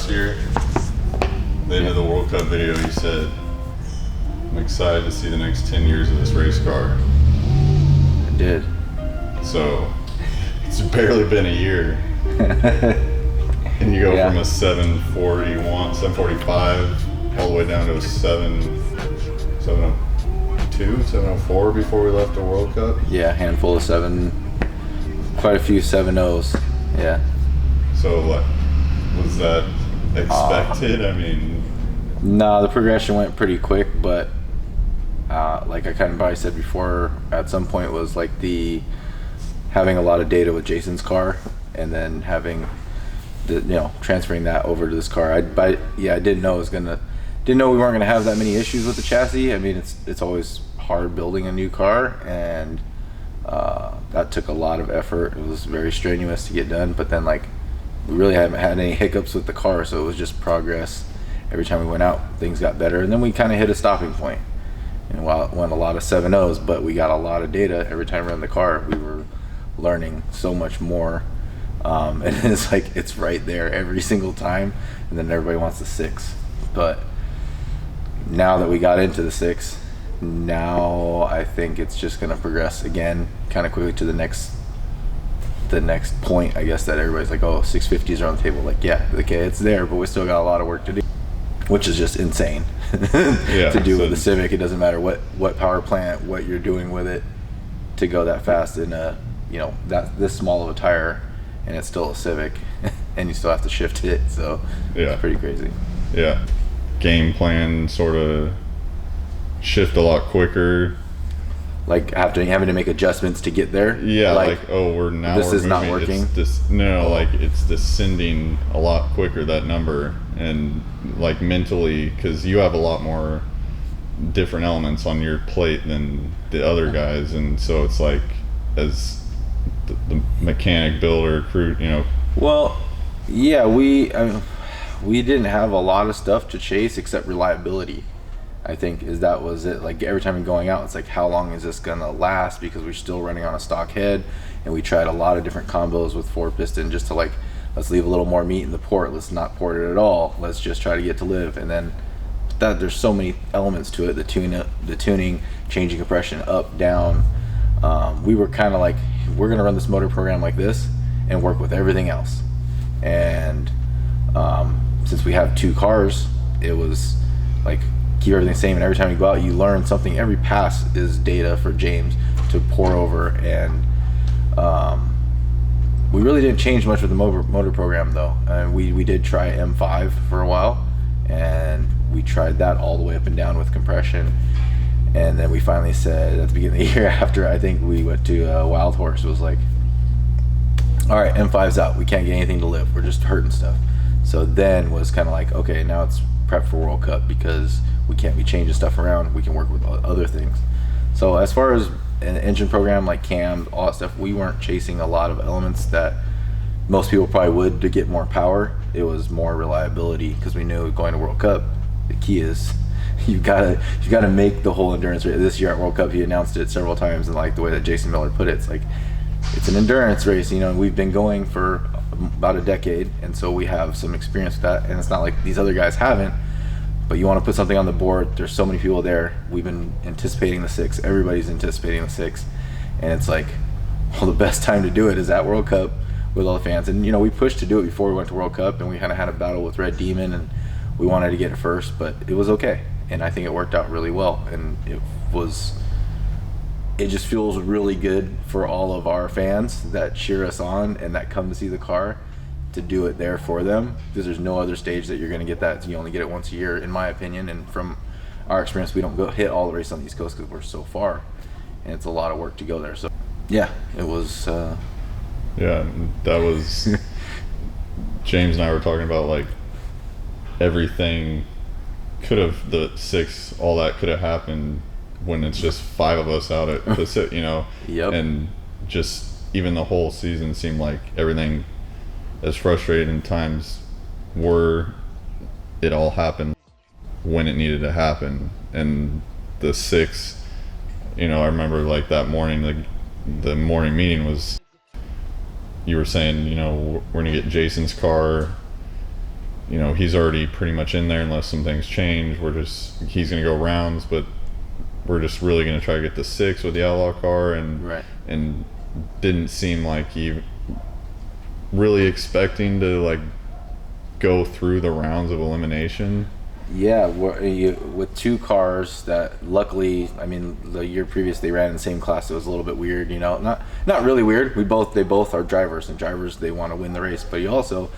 last year, the end of the World Cup video, you said, I'm excited to see the next 10 years of this race car. I did. So, it's barely been a year. And you go from a 741, 745, all the way down to a 702, 704 before we left the World Cup. Yeah, handful of quite a few 7.0s. Yeah. So what, was that expected? I mean... No, the progression went pretty quick, but like I kind of probably said before, at some point was like having a lot of data with Jason's car, and then having transferring that over to this car. I didn't know we weren't gonna have that many issues with the chassis. I mean, it's always hard building a new car, and that took a lot of effort. It was very strenuous to get done, but then like we really haven't had any hiccups with the car, so it was just progress. Every time we went out, things got better, and then we kind of hit a stopping point. And while it went a lot of 7.0s, but we got a lot of data every time we were in the car. We were learning so much more, and it's like it's right there every single time. And then everybody wants the 6, but now that we got into the 6, now I think it's just going to progress again, kind of quickly to the next point. I guess that everybody's like, oh, 650s are on the table. Like, yeah, okay, it's there, but we still got a lot of work to do. Which is just insane to do with the Civic. It doesn't matter what power plant, what you're doing with it, to go that fast in this small of a tire, and it's still a Civic, and you still have to shift it. So it's pretty crazy. Yeah, game plan sort of shift a lot quicker. Like having to make adjustments to get there. Yeah, like we're moving. Not working. Like it's descending a lot quicker, that number, and like mentally, because you have a lot more different elements on your plate than the other guys, and so it's like as the mechanic, builder, crew, Well, yeah, we didn't have a lot of stuff to chase except reliability. I think that was it. Like every time we're going out, it's like, how long is this gonna last? Because we're still running on a stock head, and we tried a lot of different combos with 4-piston just to like, let's leave a little more meat in the port. Let's not port it at all. Let's just try to get to live. And then there's so many elements to it. The tuning, changing compression up, down. We were kind of like, we're gonna run this motor program like this and work with everything else. And since we have 2 cars, it was like, keep everything the same, and every time you go out you learn something. Every pass is data for James to pour over, and we really didn't change much with the motor program though. We did try M5 for a while, and we tried that all the way up and down with compression, and then we finally said at the beginning of the year, after I think we went to Wild Horse, it was like, all right, M5's out, we can't get anything to live, we're just hurting stuff. So then was kind of like, okay, now it's prep for World Cup, because we can't be changing stuff around, we can work with other things. So as far as an engine program like cam, all that stuff, we weren't chasing a lot of elements that most people probably would to get more power. It was more reliability, because we knew going to World Cup, the key is you've got to make the whole endurance race. This year at World Cup, he announced it several times, and like the way that Jason Miller put it, it's like, it's an endurance race. We've been going for about a decade, and so we have some experience with that, and it's not like these other guys haven't. But you want to put something on the board, there's so many people there. We've been anticipating the 6, everybody's anticipating the 6, and it's like, well, the best time to do it is at World Cup with all the fans. And we pushed to do it before we went to World Cup, and we kind of had a battle with Red Demon, and we wanted to get it first, but it was okay, and I think it worked out really well. And it just feels really good for all of our fans that cheer us on and that come to see the car, to do it there for them, because there's no other stage that you're going to get that. You only get it once a year, in my opinion, and from our experience, we don't go hit all the races on the East Coast because we're so far, and it's a lot of work to go there. So yeah, it was that was James and I were talking about, like, everything could have, the 6, all that could have happened when it's just 5 of us out at the sit, Yep. And just even the whole season seemed like everything, as frustrating times were, it all happened when it needed to happen. And the 6, I remember like that morning, the morning meeting was, you were saying, we're gonna get Jason's car he's already pretty much in there unless some things change. He's going to go rounds, but we're just really going to try to get the 6 with the Outlaw car, and didn't seem like he really expecting to like go through the rounds of elimination. Yeah, with 2 cars that luckily, I mean, the year previous they ran in the same class. It was a little bit weird, not really weird. They both are drivers, and drivers, they want to win the race, but you also,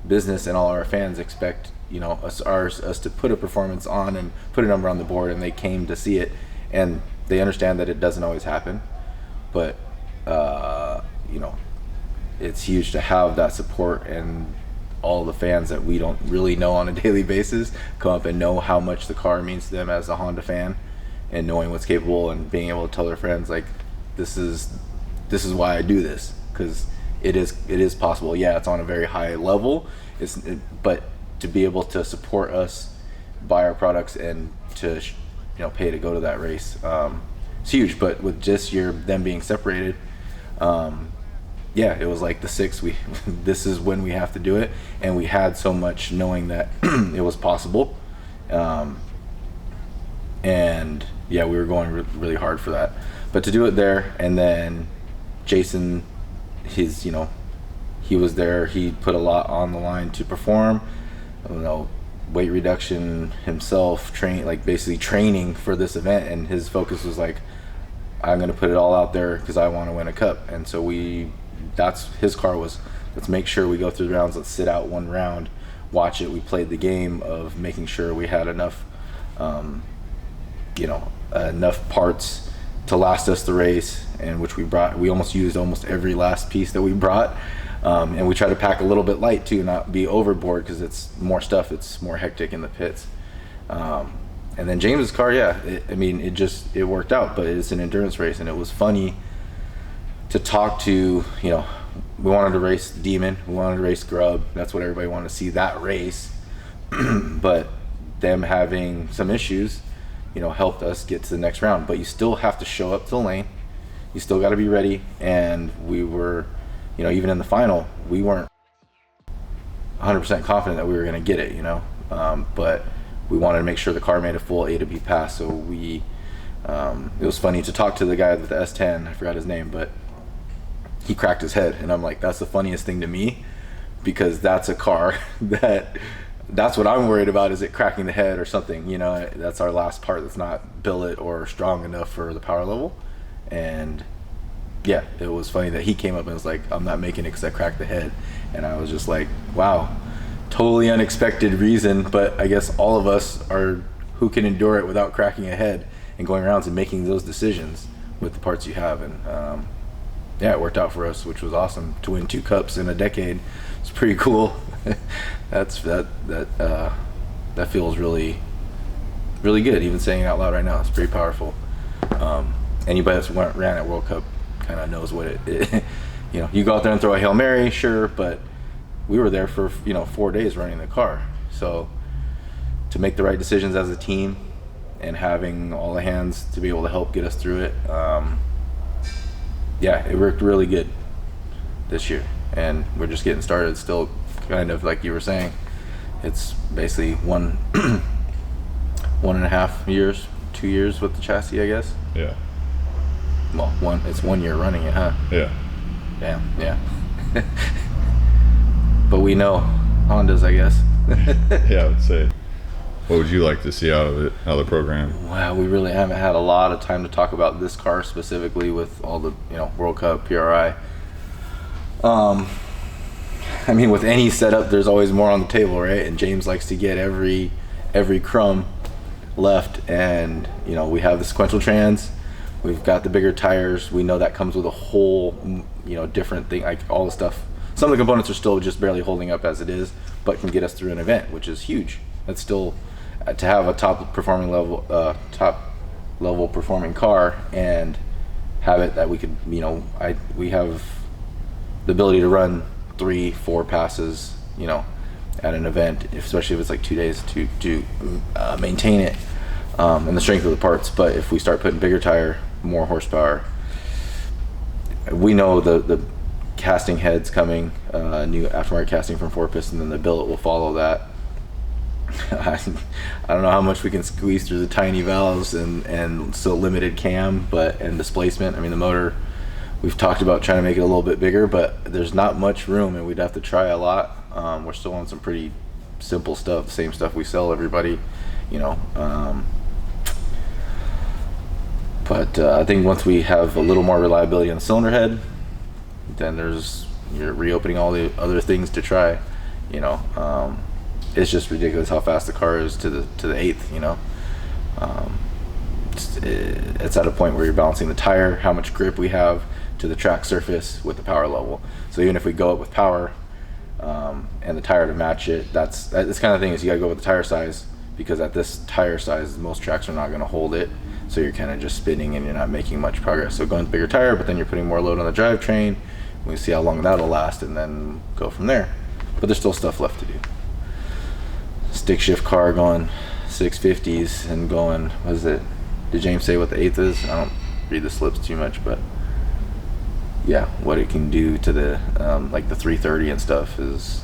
business and all our fans expect us to put a performance on and put a number on the board, and they came to see it, and they understand that it doesn't always happen, but it's huge to have that support and all the fans that we don't really know on a daily basis come up and know how much the car means to them as a Honda fan, and knowing what's capable and being able to tell their friends like, this is why I do this, because it is possible. Yeah, it's on a very high level, but to be able to support us, buy our products, and to pay to go to that race, it's huge. But with just them being separated, it was like the 6. This is when we have to do it, and we had so much knowing that it was possible, and we were going really hard for that. But to do it there, and then Jason, he was there. He put a lot on the line to perform. Weight reduction himself, basically training for this event, and his focus was like, I'm going to put it all out there because I want to win a cup. And so that's his car was, let's make sure we go through the rounds, let's sit out one round, watch it. We played the game of making sure we had enough enough parts to last us the race, and which we almost used almost every last piece that we brought, and we try to pack a little bit light too, not be overboard, because it's more stuff, it's more hectic in the pits. And then James's car, it worked out, but it's an endurance race, and it was funny to talk to, we wanted to race Demon, we wanted to race Grub, that's what everybody wanted to see, that race. But them having some issues, helped us get to the next round. But you still have to show up to the lane, you still got to be ready, and we were, even in the final, we weren't 100% confident that we were going to get it, but we wanted to make sure the car made a full A to B pass. So it was funny to talk to the guy with the S10, I forgot his name, but he cracked his head, and I'm like, that's the funniest thing to me, because that's a car that's what I'm worried about, is it cracking the head or something, that's our last part that's not billet or strong enough for the power level. And it was funny that he came up and was like, I'm not making it because I cracked the head. And I was just like, wow, totally unexpected reason, but I guess all of us are who can endure it without cracking a head and going around and making those decisions with the parts you have. And it worked out for us, which was awesome. To win 2 cups in a decade, it's pretty cool. That feels really, really good. Even saying it out loud right now, it's pretty powerful. Anybody that's ran at World Cup kind of knows what it you go out there and throw a Hail Mary, sure, but we were there for 4 days running the car. So to make the right decisions as a team and having all the hands to be able to help get us through it, it worked really good this year, and we're just getting started. Still, kind of like you were saying, it's basically 1.5 years, 2 years with the chassis, I guess. Yeah. Well, it's 1 year running it, huh? Yeah. Damn, yeah. But we know Hondas, I guess. Yeah, I would say. What would you like to see out of the program? Wow, we really haven't had a lot of time to talk about this car specifically with all the World Cup, PRI. With any setup, there's always more on the table, right? And James likes to get every crumb left, and we have the sequential trans, we've got the bigger tires. We know that comes with a whole different thing, like all the stuff. Some of the components are still just barely holding up as it is, but can get us through an event, which is huge. That's still to have a top level performing car, and have it that we could we have the ability to run 3-4 passes at an event, especially if it's like 2 days to maintain it, and the strength of the parts. But if we start putting bigger tire, more horsepower, we know the casting heads coming, new aftermarket casting from 4 Piston, and then the billet will follow that. I don't know how much we can squeeze through the tiny valves and still limited cam, and displacement. I mean, the motor, we've talked about trying to make it a little bit bigger, but there's not much room, and we'd have to try a lot. We're still on some pretty simple stuff, the same stuff we sell everybody, you know. But I think once we have a little more reliability on the cylinder head, then you're reopening all the other things to try, you know. It's just ridiculous how fast the car is to the eighth, you know. It's at a point where you're balancing the tire, how much grip we have to the track surface with the power level. So even if we go up with power and the tire to match it, that's this kind of thing is you gotta go with the tire size, because at this tire size most tracks are not going to hold it, so you're kind of just spinning and you're not making much progress. So going with bigger tire, but then you're putting more load on the drivetrain. We see how long that'll last and then go from there. But there's still stuff left to do. Stick shift car going 650s and going, what is it, did James say what the eighth is? I don't read the slips too much, but yeah, what it can do to the like the 330 and stuff is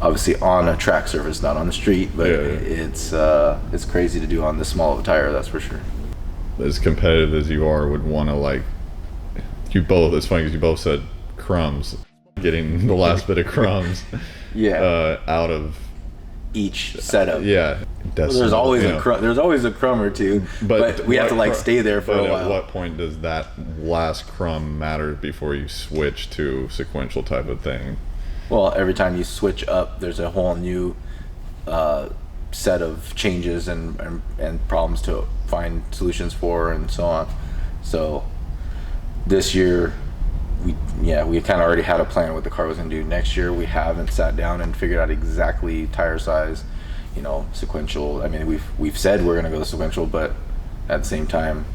obviously on a track surface, not on the street, but it's crazy to do on this small of a tire, that's for sure. As competitive as you are, would want to, like, you both, it's funny because you both said crumbs, getting the last bit of crumbs out of each setup. Yeah, well, there's always there's always a crumb or two, but we have to like stay there for a while. At what point does that last crumb matter before you switch to sequential type of thing? Well, every time you switch up, there's a whole new set of changes and problems to find solutions for, and so on. So this year, we kind of already had a plan what the car was going to do. Next year, we haven't sat down and figured out exactly tire size, you know, sequential. I mean, we've said we're going to go sequential, but at the same time,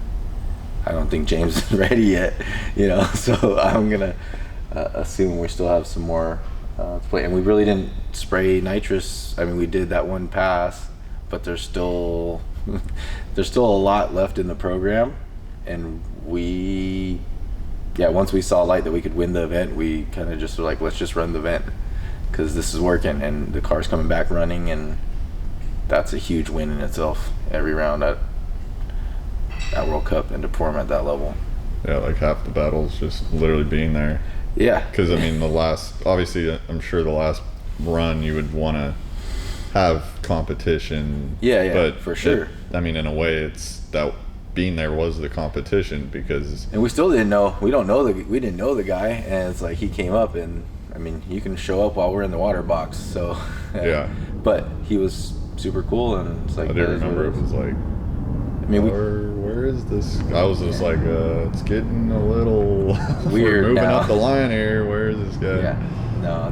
I don't think James is ready yet, you know. So I'm gonna assume we still have some more to play. And we really didn't spray nitrous. I mean, we did that one pass, but there's still a lot left in the program, and once we saw light that we could win the event, we kind of just were like, let's just run the event, because this is working and the car's coming back running, and that's a huge win in itself every round at World Cup, and to perform at that level. Yeah, like half the battle's just literally being there. Yeah. Because I mean, obviously I'm sure the last run you would want to have competition. Yeah, but for sure. I mean, in a way, it's that being there was the competition, because. And we still didn't know. We didn't know the guy, and it's like he came up, and I mean, you can show up while we're in the water box. So. Yeah. But he was super cool, and it's like. I do remember it was like. I mean, where is this? I was just like, it's getting a little weird. We're moving now. up the line here. Where is this guy? Yeah. No,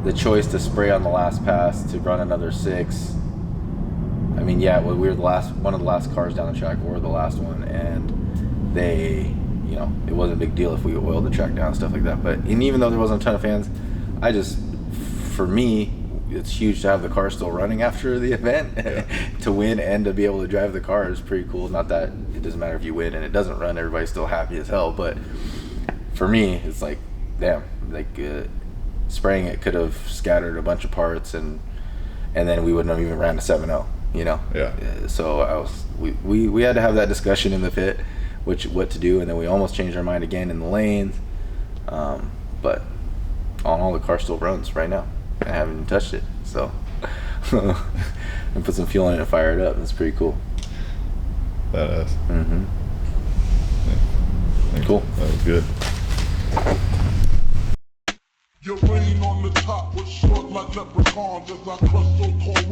the choice to spray on the last pass to run another 6. I mean, we were one of the last cars down the track. We're the last one, and they, you know, it wasn't a big deal if we oiled the track down and stuff like that. And even though there wasn't a ton of fans, for me, it's huge to have the car still running after the event. To win and to be able to drive the car is pretty cool. Not that it doesn't matter if you win and it doesn't run, everybody's still happy as hell, but for me it's like, damn, like spraying it could have scattered a bunch of parts, and then we wouldn't have even ran a 7.0, you know. So we had to have that discussion in the pit, what to do, and then we almost changed our mind again in the lanes, but all the car still runs right now. I haven't even touched it, so and put some fuel in it and fire it up. It's pretty cool. Badass. Mm-hmm. Yeah. Cool. That was good. Your rain on the top was short like leprechauns as I crushed so cold.